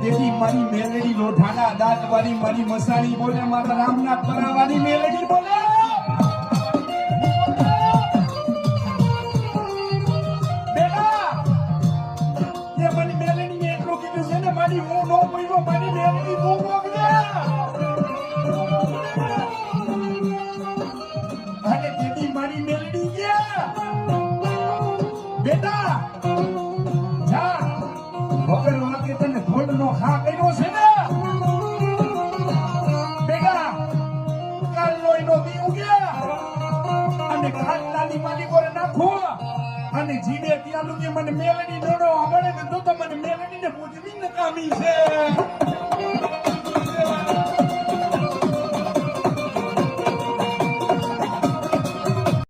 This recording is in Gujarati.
તેથી મારી મેલડી લોઢાના દાંત વાળી મારી મસાણી બોલે મારા રામનાથ પરાવાળી મેલડી બોલે બેટા એ મારી મેલડી ને એટલું કીધું છે ને મારી હું નો બોલ્યો મારી મેલડી તું બોલજે અને તેથી મારી મેલડી કે બેટા જા વગર વાગે તને ધોળ નો ખા કર્યો છે ને બેટા કાલ નો એનો દી ઉગ્યા અને ખાટલાની માલિકોને નાખો અને જીવે ત્યાં લૂકે મને મેલડી નડો મળે ને તો મને મેલડી ને પૂજવી નકામી છે